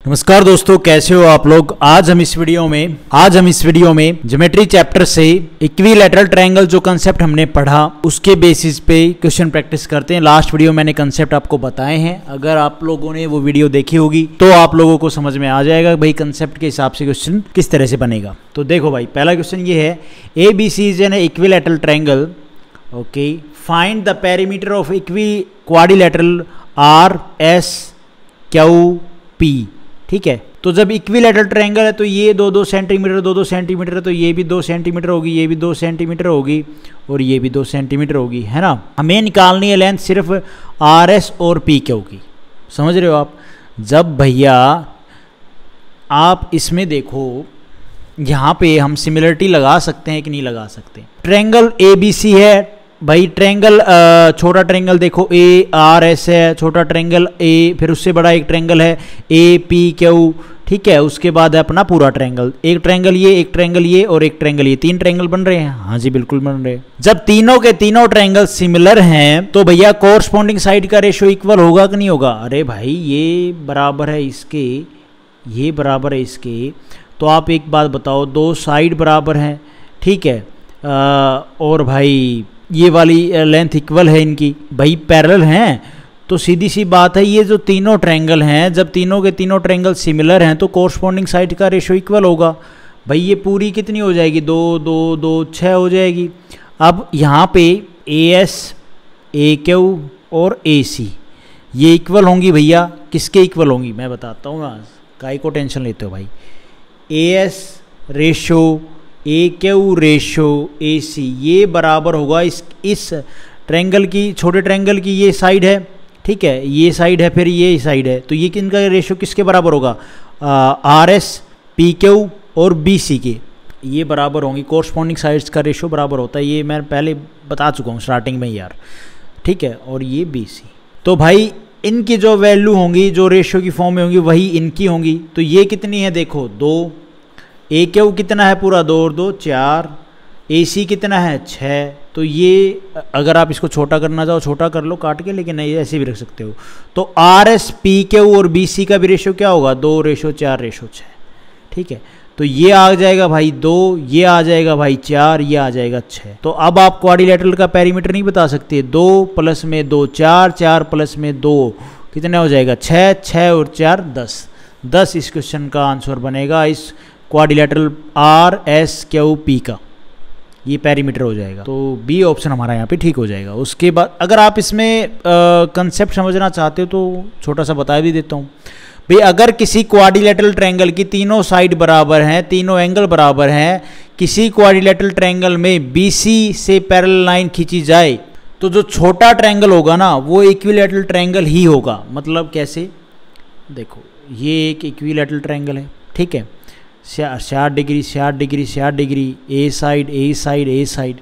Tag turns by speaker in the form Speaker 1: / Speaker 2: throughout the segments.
Speaker 1: नमस्कार दोस्तों, कैसे हो आप लोग। आज हम इस वीडियो में ज्योमेट्री चैप्टर से इक्विलैटरल ट्रायंगल जो कंसेप्ट हमने पढ़ा उसके बेसिस पे क्वेश्चन प्रैक्टिस करते हैं। लास्ट वीडियो मैंने कंसेप्ट आपको बताए हैं, अगर आप लोगों ने वो वीडियो देखी होगी तो आप लोगों को समझ में आ जाएगा भाई कंसेप्ट के हिसाब से क्वेश्चन किस तरह से बनेगा। तो देखो भाई, पहला क्वेश्चन ये है, A B C is an equilateral triangle, okay, find the perimeter of quadrilateral r s q p. ठीक है, तो जब इक्विलैटरल ट्रायंगल है तो ये 2-2 सेंटीमीटर 2-2 सेंटीमीटर, तो ये भी 2 सेंटीमीटर होगी, ये भी 2 सेंटीमीटर होगी और ये भी 2 सेंटीमीटर होगी, है ना। हमें निकालनी है लेंथ सिर्फ आर एस और पी क्यू की, समझ रहे हो आप। जब भैया आप इसमें देखो, यहाँ पे हम सिमिलरिटी लगा सकते हैं कि नहीं लगा सकते। ट्रायंगल ए बी सी है भाई, ट्रायंगल छोटा ट्रायंगल देखो ए आर एस है, छोटा ट्रायंगल ए, फिर उससे बड़ा एक ट्रायंगल है ए पी क्यू, ठीक है। उसके बाद है अपना पूरा ट्रायंगल, एक ट्रायंगल ये, एक ट्रायंगल ये और एक ट्रायंगल ये, 3 ट्रायंगल बन रहे हैं। हाँ जी, बिल्कुल बन रहे हैं। जब तीनों के तीनों ट्रायंगल सिमिलर हैं तो भैया कोरस्पॉन्डिंग साइड का रेशियो इक्वल होगा कि नहीं होगा। अरे भाई, ये बराबर है इसके, ये बराबर है इसके, तो आप एक बात बताओ, 2 साइड बराबर हैं, ठीक है, और भाई ये वाली लेंथ इक्वल है इनकी, भाई पैरेलल हैं, तो सीधी सी बात है ये जो तीनों ट्रायंगल हैं, जब तीनों के तीनों ट्रायंगल सिमिलर हैं तो कोरस्पॉन्डिंग साइड का रेशियो इक्वल होगा। भाई ये पूरी कितनी हो जाएगी, 2 2 2 6 हो जाएगी। अब यहाँ पे ए एस ए क्यू और ए सी ये इक्वल होंगी भैया, किसके इक्वल होंगी मैं बताता हूँ ना, काहे को टेंशन लेते हो भाई। A S ratio A Q ratio A C ये बराबर होगा इस ट्रायंगल की, छोटे ट्रायंगल की ये साइड है, ठीक है, ये साइड है, फिर ये साइड है, तो ये किनका रेशो किसके बराबर होगा, आर एस पी क्यू और बी सी के, ये बराबर होंगी। कोरस्पॉन्डिंग साइड्स का रेशो बराबर होता है, ये मैं पहले बता चुका हूँ स्टार्टिंग में यार, ठीक है, और ये बी सी। तो भाई इनकी जो वैल्यू होंगी, जो रेशो की फॉर्म में होंगी वही इनकी होंगी। तो ये कितनी है देखो, 2, ए क्यू कितना है पूरा, 2 और 2 4, ए सी कितना है 6। तो ये अगर आप इसको छोटा करना चाहो छोटा कर लो काट के, लेकिन नहीं ऐसे भी रख सकते हो। तो आर एस पी क्यू और बी सी का भी रेशो क्या होगा, 2:4:6, ठीक है। तो ये आ जाएगा भाई 2, ये आ जाएगा भाई 4, ये आ जाएगा 6। तो अब आप क्वाड्रिलैटरल का पेरीमीटर नहीं बता सकते, 2 + में 2 4, 4 + में 2 कितना हो जाएगा 6, 6 और 4 10 इस क्वेश्चन का आंसर बनेगा। इस quadrilateral r s q P का ये पेरीमीटर हो जाएगा, तो बी ऑप्शन हमारा यहाँ पे ठीक हो जाएगा। उसके बाद अगर आप इसमें कंसेप्ट समझना चाहते हो तो छोटा सा बता भी देता हूँ भाई। अगर किसी क्वाड्रिलैटरल ट्रायंगल की तीनों साइड बराबर हैं, तीनों एंगल बराबर हैं, किसी क्वाड्रिलैटरल ट्रायंगल में बी सी से पैरेलल लाइन खींची जाए तो जो छोटा ट्रायंगल होगा ना वो इक्विलैटरल ट्रायंगल ही होगा। मतलब कैसे, देखो ये एक इक्विलैटरल ट्रायंगल है, ठीक है, 60 डिग्री 60 डिग्री 60 डिग्री, ए साइड ए साइड ए साइड।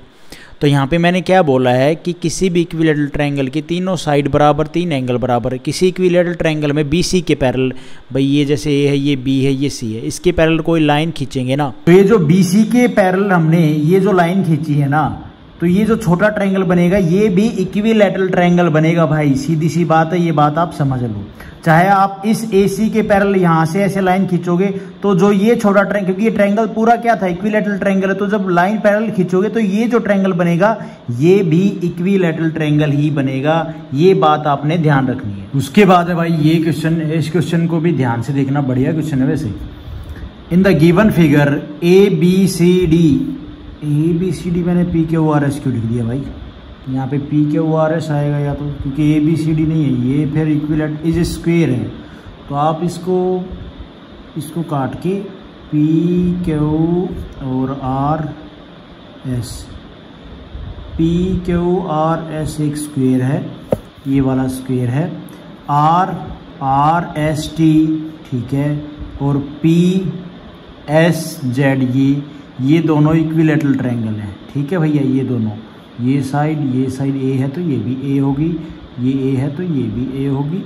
Speaker 1: तो यहाँ पे मैंने क्या बोला है कि किसी भी इक्विलैटरल ट्रायंगल की तीनों साइड बराबर, 3 एंगल बराबर है। किसी इक्विलैटरल ट्रायंगल में बी सी के पैरेलल, भाई ये जैसे ए है, ये बी है, ये सी है, इसके पैरेलल कोई लाइन खींचेंगे ना, तो ये जो बी सी के पैरेलल हमने ये जो लाइन खींची है ना, तो ये जो छोटा ट्रायंगल बनेगा ये भी इक्विलैटरल ट्रायंगल बनेगा भाई, सीधी सी बात है, ये बात आप समझ लो। चाहे आप इस AC के पैरेलल यहाँ से ऐसे लाइन खींचोगे तो जो ये छोटा ट्रायंगल, क्योंकि ये ट्रायंगल पूरा क्या था, इक्विलैटरल ट्रायंगल है, तो जब लाइन पैरेलल खींचोगे तो ये जो ट्रायंगल बनेगा ये भी इक्विलैटरल ट्रायंगल ही बनेगा। ये बात आपने ध्यान रखनी है। उसके बाद है भाई ये क्वेश्चन, इस क्वेश्चन को भी ध्यान से देखना, बढ़िया क्वेश्चन है वैसे। In the given figure ABCD मैंने PQRS क्यों लिख दिया भाई, यहाँ पे PQRS आएगा या तो, क्योंकि ABCD नहीं है ये, फिर इक्विलैटरल इज स्क्वायर है, तो आप इसको काट के PQ और RS, PQRS एक स्क्वायर है, ये वाला स्क्वायर है, RST, ठीक है, और PSZ ये दोनों इक्विलैटरल ट्रायंगल हैं, ठीक है भैया। ये दोनों, ये साइड ए है तो ये भी ए होगी, ये ए है तो ये भी ए होगी,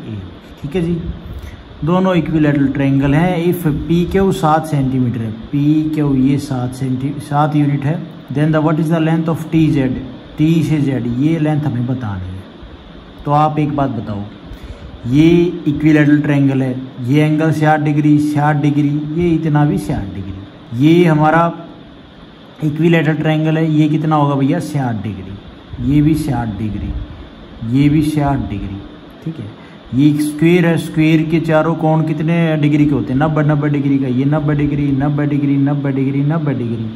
Speaker 1: ठीक है जी। दोनों इक्विलैटरल ट्रायंगल हैं। इफ पी क्यू 7 सेंटीमीटर है, पी क्यू ये 7 यूनिट है, then the what is the length of T Z, T से जेड ये लेंथ हमें बतानी है। तो आप एक बात बताओ, ये इक्विलैटरल ट्रायंगल है, ये एंगल 60 डिग्री, 60 डिग्री, ये इतना भी 60 डिग्री। ये हमारा इक्विलैटरल ट्रायंगल है, ये कितना होगा भैया 60 डिग्री, ये भी 60 डिग्री, ये भी 60 डिग्री, ठीक है। ये स्क्वायर है, स्क्वायर के चारों कोण कितने डिग्री के होते हैं, 90 डिग्री का, ये 90 डिग्री, 90 डिग्री, 90 डिग्री, 90 डिग्री।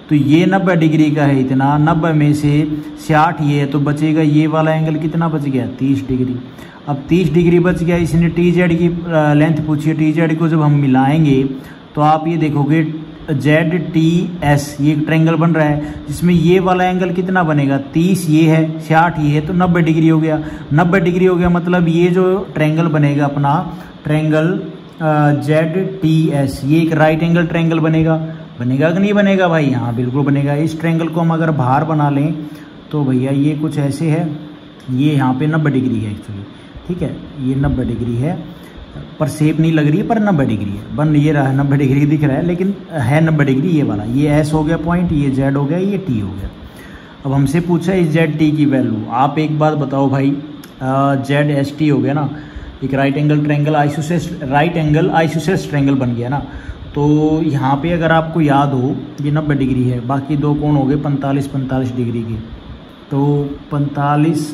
Speaker 1: तो ये 90 डिग्री का है इतना, 90 में से 60 ये है, तो बचेगा ये वाला एंगल कितना बच गया 30 डिग्री। अब 30 डिग्री बच गया, इसने टी जेड की लेंथ पूछी है, टी जेड को जब हम मिलाएंगे तो आप ये देखोगे जेड टी एस, ये एक ट्रायंगल बन रहा है जिसमें ये वाला एंगल कितना बनेगा 30 ये है, 60 ये है, तो 90 डिग्री हो गया। 90 डिग्री हो गया मतलब ये जो ट्रायंगल बनेगा अपना ट्रायंगल जेड टी एस, ये एक राइट एंगल ट्रायंगल बनेगा। बनेगा कि नहीं बनेगा भाई? हाँ बिल्कुल बनेगा। इस ट्रायंगल को हम अगर बाहर बना लें तो भैया ये कुछ ऐसे है, ये यहाँ पे 90 डिग्री है एक्चुअली, ठीक है, ये 90 डिग्री है, पर शेप नहीं लग रही है, पर 90 डिग्री है, बन ये रहा है 90 डिग्री दिख रहा है, लेकिन है 90 डिग्री ये वाला। ये एस हो गया पॉइंट, ये जेड हो गया, ये टी हो गया। अब हमसे पूछा है इस जेड टी की वैल्यू। आप एक बात बताओ भाई, जेड एस टी हो गया ना, एक right angle triangle isosceles triangle बन गया ना। तो यहाँ पे अगर आपको याद हो ये 90 डिग्री है, बाकी दो कोण हो गए 45 डिग्री के, तो 45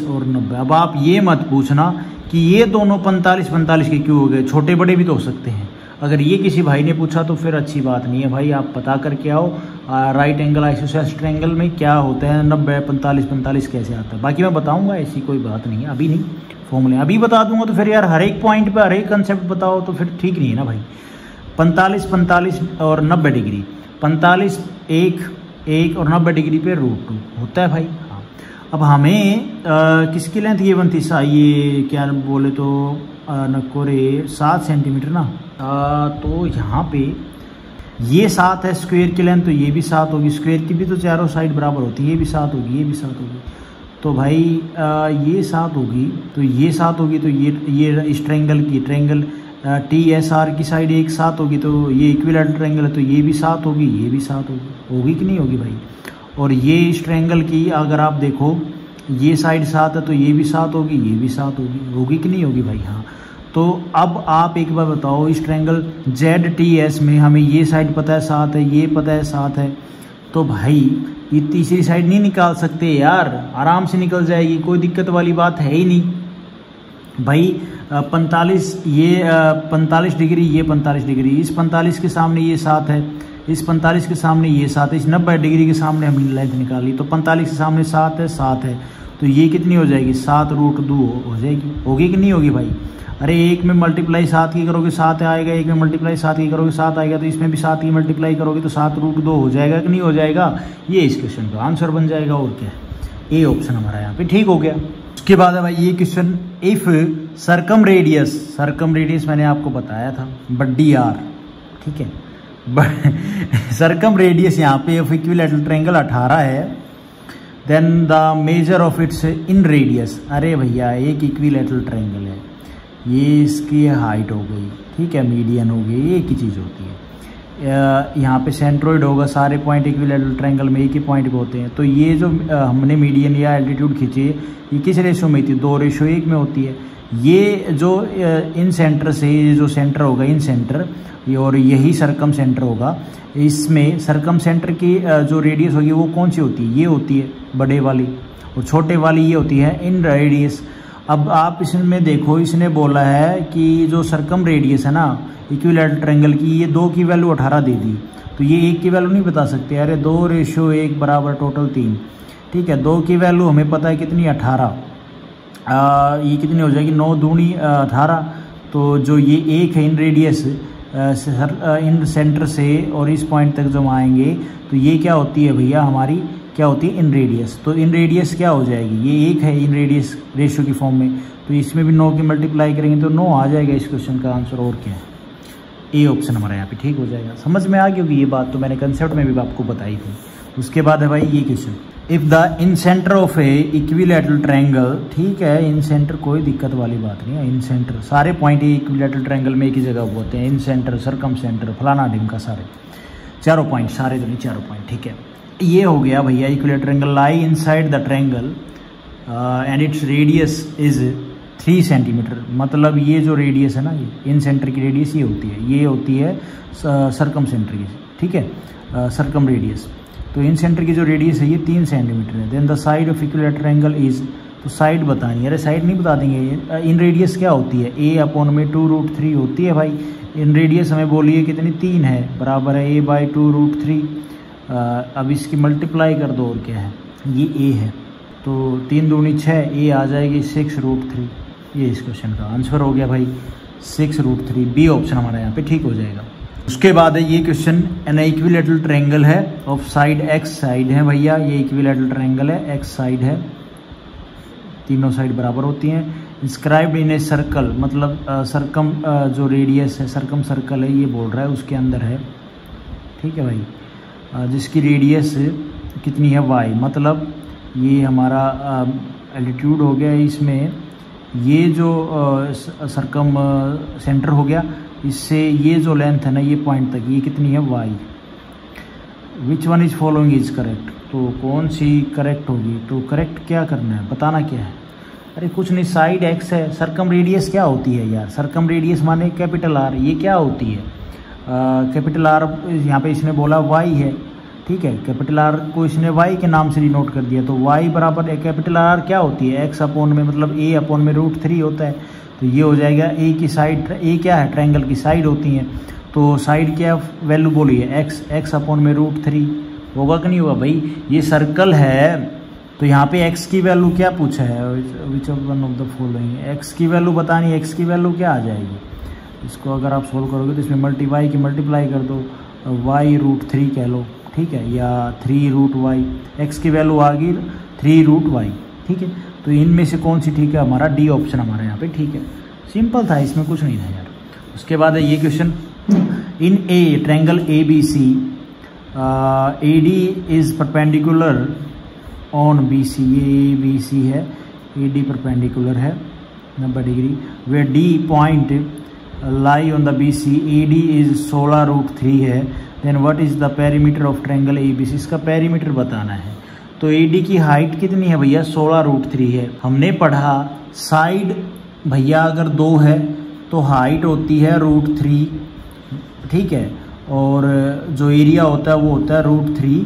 Speaker 1: और 90। अब आप ये मत पूछना कि ये दोनों 45 के क्यों हो गए, छोटे बड़े भी तो हो सकते हैं। अगर ये किसी भाई ने पूछा तो फिर अच्छी बात नहीं है भाई, आप पता करके आओ राइट एंगल आइसोसेलेस ट्रायंगल में क्या होता है, 90 45 कैसे आता है। बाकी मैं बताऊंगा, ऐसी कोई बात नहीं है, अभी नहीं, फॉर्मूले अभी बता दूंगा तो फिर यार हर एक पॉइंट पे हर एक कंसेप्ट बताओ तो फिर ठीक नहीं है ना भाई। 45 और 90 डिग्री, 45 एक और 90 डिग्री पे √2 होता है भाई। हाँ, अब हमें किसकी लेंथ ये बनती है, ये क्या बोले तो नकोरे 7 सेंटीमीटर ना, तो यहाँ पे ये 7 है स्क्वायर की लेंथ, तो ये भी 7 होगी, स्क्वायर की भी तो चारों साइड बराबर होती है, ये भी 7 होगी, ये भी 7 होगी, तो भाई ये 7 होगी, तो ये 7 होगी, तो ये इस ट्रायंगल टी एस आर की साइड एक 7 होगी, तो ये इक्विलैटरल ट्रायंगल है, तो ये भी 7 होगी, ये भी 7 होगी कि नहीं होगी भाई। और ये इस ट्रायंगल की अगर आप देखो ये साइड 7 है, तो ये भी 7 होगी, ये भी 7 होगी कि नहीं होगी भाई। हाँ, तो अब आप एक बार बताओ, इस ट्रायंगल जेड टी एस में हमें ये साइड पता है 7 है, ये पता है 7 है, तो भाई ये तीसरी साइड नहीं निकाल सकते यार, आराम से निकल जाएगी, कोई दिक्कत वाली बात है ही नहीं भाई। 45 ये 45 डिग्री, ये 45 डिग्री, इस 45 के सामने ये 7 है, इस 45 के सामने ये 7 है, इस 90 डिग्री के सामने हमने लेंथ निकाली, तो 45 के सामने 7 है, तो ये कितनी हो जाएगी 7√2 हो जाएगी, होगी कि नहीं होगी भाई। अरे एक में मल्टीप्लाई 7 की करोगे 7 आएगा, एक में मल्टीप्लाई 7 की करोगे 7 आएगा, तो इसमें भी 7 की मल्टीप्लाई करोगे तो 7√2 हो जाएगा कि नहीं हो जाएगा। ये इस क्वेश्चन का आंसर बन जाएगा, और क्या, ए ऑप्शन हमारा यहाँ पे ठीक हो गया। उसके बाद है भाई ये क्वेश्चन, इफ सरकम रेडियस मैंने आपको बताया था बड्डी आर, ठीक है, सरकम रेडियस यहाँ पे ऑफ इक्विलैटरल ट्रायंगल 18 है, then the measure of its inradius. अरे भैया एक इक्विलैटरल ट्रायंगल है, ये इसकी हाइट हो गई, ठीक है, मीडियन हो गई, ये एक ही चीज़ होती है। यहाँ पे सेंट्रोइड होगा, सारे पॉइंट इक्विलैटरल ट्रायंगल में एक ही पॉइंट पे होते हैं, तो ये जो हमने मीडियन या एल्टीट्यूड खींची है ये किस रेशो में थी, 2:1 में होती है। ये जो इन सेंटर से ये जो सेंटर होगा इन सेंटर, और यही सरकम सेंटर होगा, इसमें सरकम सेंटर की जो रेडियस होगी वो कौन सी होती है, ये होती है बड़े वाली, और छोटे वाली ये होती है इन रेडियस। अब आप इसमें देखो, इसने बोला है कि जो सरकम रेडियस है ना इक्विलैटरल ट्रायंगल की, ये 2 की वैल्यू 18 दे दी, तो ये 1 की वैल्यू नहीं बता सकते। अरे 2:1 बराबर टोटल 3, ठीक है, 2 की वैल्यू हमें पता है कितनी 18, ये कितनी हो जाएगी 9 दूनी 18, तो जो ये 1 है इन रेडियस इन सेंटर से और इस पॉइंट तक जब आएंगे तो ये क्या होती है भैया हमारी, क्या होती है इन रेडियस। तो इन रेडियस क्या हो जाएगी, ये 1 है इन रेडियस रेशियो की फॉर्म में, तो इसमें भी 9 की मल्टीप्लाई करेंगे तो 9 आ जाएगा इस क्वेश्चन का आंसर, और क्या है, ए ऑप्शन हमारा यहाँ पे ठीक हो जाएगा। समझ में आ गई होगी ये बात, तो मैंने कंसेप्ट में भी आपको बताई थी। उसके बाद है भाई ये question, if the in centre of A equilateral triangle, ठीक है, इन सेंटर कोई दिक्कत वाली बात नहीं है, इन सेंटर सारे पॉइंट इक्विलैटरल ट्रायंगल में एक ही जगह होते हैं, इन सेंटर सरकम सेंटर फलाना ढिमका, सारे चारों पॉइंट, सारे तो नहीं चारों पॉइंट, ठीक है। ये हो गया भैया equilateral triangle lie inside the triangle, and its radius is 3 centimetre. मतलब ये जो रेडियस है ना, ये इन सेंटर की रेडियस ये होती है सरकम सेंटर की, ठीक है, सरकम रेडियस। तो इन सेंटर की जो रेडियस है ये 3 सेंटीमीटर है। Then the side of equilateral angle is, तो साइड बतानी है, अरे साइड नहीं बता देंगे। इन रेडियस क्या होती है, a अपॉन में 2√3 होती है भाई। इन रेडियस हमें बोलिए कितनी, 3 है, बराबर है a/2√3। अब इसकी मल्टीप्लाई कर दो, और क्या है, ये a है, तो 3 दूनी 6, a आ जाएगी 6√3। ये इस क्वेश्चन का आंसर हो गया भाई 6√3। बी ऑप्शन हमारा यहाँ पे ठीक हो जाएगा। उसके बाद है ये क्वेश्चन, एन इक्विलैटरल ट्रायंगल है ऑफ साइड x साइड है भैया, ये इक्विलैटरल ट्रायंगल है, x साइड है, तीनों साइड बराबर होती हैं। इंस्क्राइब्ड इन ए सर्कल, मतलब सरकम जो रेडियस है, सरकम सर्कल है ये बोल रहा है, उसके अंदर है, ठीक है भाई, जिसकी रेडियस कितनी है y, मतलब ये हमारा एल्टीट्यूड हो गया, इसमें ये जो सरकम सेंटर हो गया, इससे ये जो लेंथ है ना ये पॉइंट तक, ये कितनी है y। Which one is following is correct, तो कौन सी करेक्ट होगी, तो करेक्ट क्या करना है, बताना क्या है। अरे कुछ नहीं, साइड x है, सरकम रेडियस क्या होती है यार, सरकम रेडियस माने कैपिटल R, ये क्या होती है, कैपिटल R यहाँ पे इसने बोला y है, ठीक है, कैपिटल R को इसने y के नाम से डिनोट कर दिया, तो y बराबर कैपिटल R क्या होती है, x अपॉन में, मतलब a अपॉन में √3 होता है, तो ये हो जाएगा a की साइड, a क्या है, ट्रायंगल की साइड होती हैं, तो साइड क्या वैल्यू बोली है, x अपॉन में √3 होगा कि नहीं होगा भाई, ये सर्कल है, तो यहाँ पे x की वैल्यू क्या पूछा है, which one of the following, x की वैल्यू बतानी, x की वैल्यू क्या आ जाएगी, इसको अगर आप सोल्व करोगे तो इसमें y की मल्टीप्लाई कर दो, y√3 कह लो, ठीक है, या 3√y, x की वैल्यू आ गई 3√y, ठीक है, तो इनमें से कौन सी ठीक है, हमारा डी ऑप्शन हमारा यहाँ पे ठीक है, सिंपल था, इसमें कुछ नहीं था यार। उसके बाद है ये question, in a triangle ABC AD is perpendicular on BC, ये BC है, AD परपेंडिकुलर है 90 degree, way D point lie on the BC, AD is 16√3 है, then what is the perimeter of triangle ABC, इसका perimeter बताना है। तो AD की height कितनी है भैया, 16√3 है। हमने पढ़ा साइड भैया अगर 2 है तो हाइट होती है √3, ठीक है, और जो एरिया होता है वो होता है √3,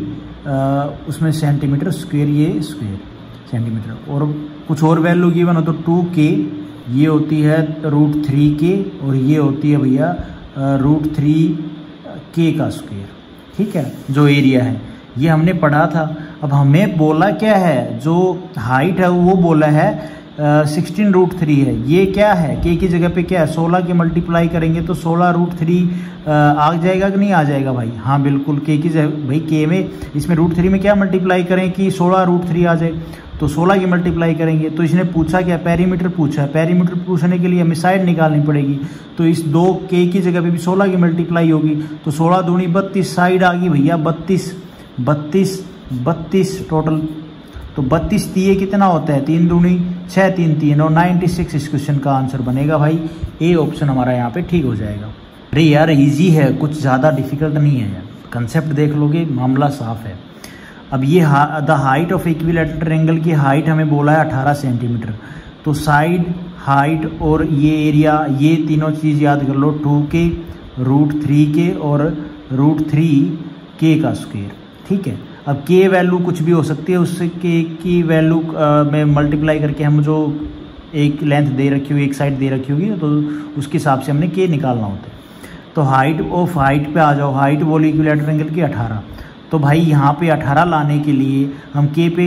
Speaker 1: उसमें सेंटीमीटर स्क्वेयर, ये स्क्वेयर सेंटीमीटर, और कुछ और वैल्यू गिवन हो तो 2K, ये होती है √3K, और ये होती है भैया √3K का स्क्वेयर, ठीक है, जो एरिया है ये हमने पढ़ा था। अब हमें बोला क्या है, जो हाइट है वो बोला है 16√3 है, ये क्या है, K की जगह पे क्या है, 16 की मल्टीप्लाई करेंगे तो 16√3 आ जाएगा कि नहीं आ जाएगा भाई, हाँ बिल्कुल, K की जगह भाई, K में इसमें √3 में क्या मल्टीप्लाई करें कि 16√3 आ जाए, तो 16 की मल्टीप्लाई करेंगे। तो इसने पूछा क्या, पेरीमीटर पूछा है, पेरीमीटर पूछने के लिए हमें साइड निकालनी पड़ेगी, तो इस 2K की जगह पे भी 16 की मल्टीप्लाई होगी, तो 16 दूनी 32, साइड आ गई भैया 32 टोटल, तो 32 दिए कितना होता है, 3 दूनी 6, 3 3 और 96 इस क्वेश्चन का आंसर बनेगा भाई, ए ऑप्शन हमारा यहाँ पे ठीक हो जाएगा। अरे यार इजी है, कुछ ज़्यादा डिफिकल्ट नहीं है यार, कंसेप्ट देख लोगे मामला साफ है। अब ये the height of equilateral triangle की हाइट हमें बोला है 18 सेंटीमीटर, तो साइड हाइट और ये एरिया, ये तीनों चीज़ याद कर लो, 2K √3K और √3K का स्क्वायर, ठीक है। अब K वैल्यू कुछ भी हो सकती है, उससे K की वैल्यू में मल्टीप्लाई करके हम जो एक लेंथ दे रखी होगी, एक साइड दे रखी होगी, तो उसके हिसाब से हमने K निकालना होता है। तो हाइट पे आ जाओ, हाइट बोली इक्विलैटरल ट्रायंगल की 18, तो भाई यहाँ पे 18 लाने के लिए हम K पे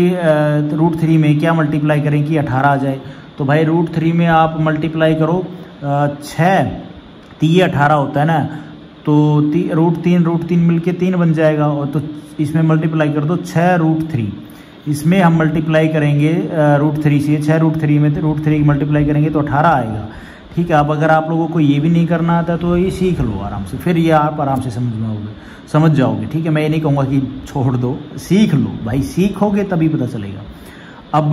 Speaker 1: √3 में क्या मल्टीप्लाई करें कि 18 आ जाए, तो भाई √3 में आप मल्टीप्लाई करो 6, 3 18 होता है ना, तो √3 मिलके 3 बन जाएगा, और तो इसमें मल्टीप्लाई कर दो 6√3, इसमें हम मल्टीप्लाई करेंगे √3 से, 6√3 में √3 मल्टीप्लाई करेंगे तो 18 आएगा, ठीक है। अब अगर आप लोगों को ये भी नहीं करना आता तो ये सीख लो आराम से, फिर ये आप आराम से समझ जाओगे, ठीक है। मैं ये नहीं कहूँगा कि छोड़ दो, सीख लो भाई, सीखोगे तभी पता चलेगा। अब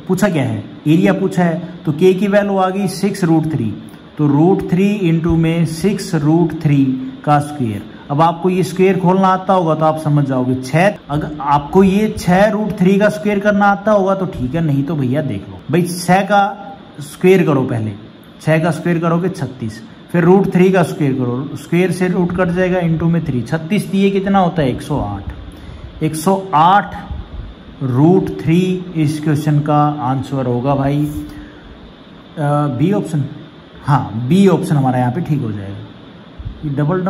Speaker 1: पूछा क्या है, एरिया पूछा है, तो K की वैल्यू आ गई 6√3, तो √3 इंटू में 6√3 का स्क्वायर। अब आपको ये स्क्वायर खोलना आता होगा तो आप समझ जाओगे 6। अगर आपको ये 6√3 का स्क्वायर करना आता होगा तो ठीक है, नहीं तो भैया देख लो भाई 6 का स्क्वायर करो, पहले 6 का स्क्वायर करोगे 36, फिर √3 का स्क्वायर करो, स्क्वायर से रूट कट जाएगा, इंटू में 3, 36 दिए कितना होता है 108, 108 √3 इस क्वेश्चन का आंसर होगा भाई बी ऑप्शन। हाँ बी ऑप्शन हमारा यहाँ पे ठीक हो जाएगा। ये डबल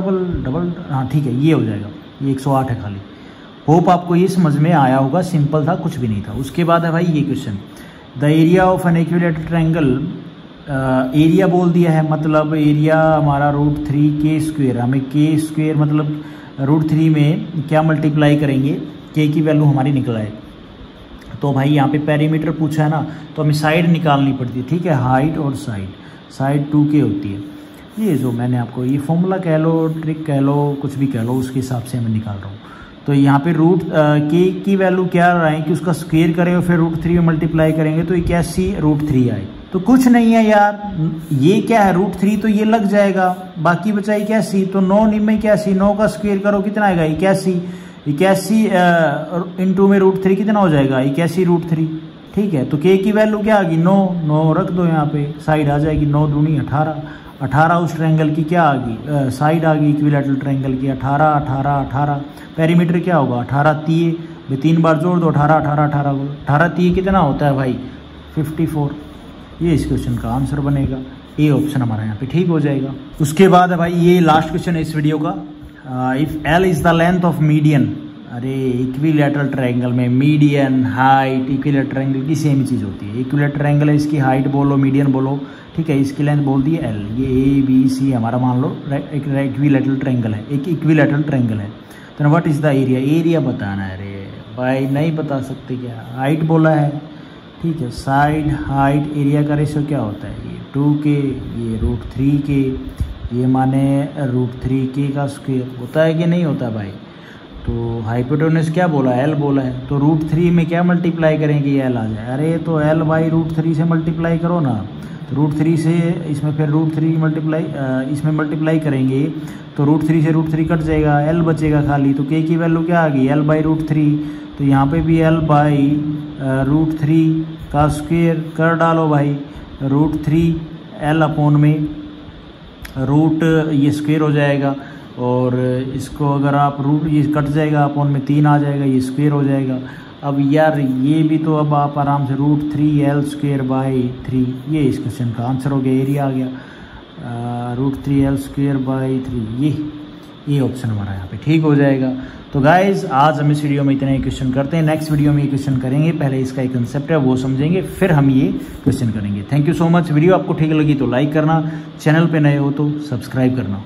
Speaker 1: हाँ ठीक है, ये हो जाएगा, ये 108 है खाली। होप आपको ये समझ में आया होगा, सिंपल था, कुछ भी नहीं था। उसके बाद है भाई ये question, the area of an equilateral triangle, area बोल दिया है, मतलब एरिया हमारा √3 के स्क्वायर, हमें के स्क्वायर मतलब √3 में क्या मल्टीप्लाई करेंगे, के की वैल्यू हमारी निकल आए। तो भाई यहाँ पे पेरीमीटर पूछा है ना, तो हमें साइड निकालनी पड़ती है, ठीक है, हाइट और साइड 2K होती है। ये जो मैंने आपको ये फॉर्मूला कह लो, ट्रिक कह लो, कुछ भी कह लो, उसके हिसाब से मैं निकाल रहा हूँ। तो यहाँ पे के की वैल्यू क्या रहे कि उसका स्क्वायर करें और फिर √3 में मल्टीप्लाई करेंगे तो 81 √3 आए। तो कुछ नहीं है यार, ये क्या है √3 तो ये लग जाएगा, बाकी बचा 81, तो 9 में 81, 9 का स्क्वायर करो कितना आएगा 81 इंटू में √3 कितना हो जाएगा 81 √3, ठीक है। तो के की वैल्यू क्या आ गई 9 रख दो यहाँ पे, साइड आ जाएगी 9 दूनी 18 उस ट्रायंगल की क्या आ गई साइड आ गई, इक्विलैटरल ट्रायंगल की 18। पेरीमीटर क्या होगा 18 तीय 3 बार जोड़ दो, 18 तीय कितना होता है भाई 54। ये इस क्वेश्चन का आंसर बनेगा, ए ऑप्शन हमारा यहाँ पे ठीक हो जाएगा। उसके बाद है भाई ये लास्ट क्वेश्चन है इस वीडियो का, if L is the length of median, अरे इक्विलैटरल ट्रायंगल में मीडियन हाइट इक्विलैटरल ट्रायंगल की सेम चीज़ होती है। इक्विलैटरल ट्रायंगल है, इसकी हाइट बोलो मीडियन बोलो, ठीक है, इसकी लेंथ बोल दी एल, ये ABC हमारा मान लो एक इक्विलैटरल ट्रायंगल है, एक इक्विलैटरल ट्रायंगल है। तो व्हाट इज़ द एरिया बताना है। अरे भाई नहीं बता सकते क्या, हाइट बोला है, ठीक है, साइड हाइट एरिया का रेशियो क्या होता है, ये 2K, ये √3K, ये माने √3K का स्क्वायर होता है कि नहीं होता भाई। तो हाइपोटेनस क्या बोला L बोला है, तो √3 में क्या मल्टीप्लाई करेंगे ये L आ जाए। अरे तो L बाई √3 से मल्टीप्लाई करो ना, तो √3 से इसमें फिर √3 मल्टीप्लाई इसमें मल्टीप्लाई करेंगे तो √3 से √3 कट जाएगा, L बचेगा खाली। तो K की वैल्यू क्या आ गई L बाई √3, तो यहाँ पे भी L बाई √3 का स्क्वायर कर डालो भाई, √3 L अपॉन में रूट ये स्क्वायर हो जाएगा, और इसको अगर आप रूट ये कट जाएगा अपॉन में 3 आ जाएगा, ये स्क्वायर हो जाएगा। अब यार ये भी तो अब आप आराम से √3L²/3, ये इस क्वेश्चन का आंसर हो गया, एरिया आ गया √3L²/3, ये ऑप्शन हमारा यहाँ पे ठीक हो जाएगा। तो गाइज आज हम इस वीडियो में इतने ही क्वेश्चन करते हैं, नेक्स्ट वीडियो में ये क्वेश्चन करेंगे, पहले इसका एक कंसेप्ट है वो समझेंगे, फिर हम ये क्वेश्चन करेंगे। Thank you so much. Video आपको ठीक लगी तो लाइक करना, चैनल पे नए हो तो सब्सक्राइब करना।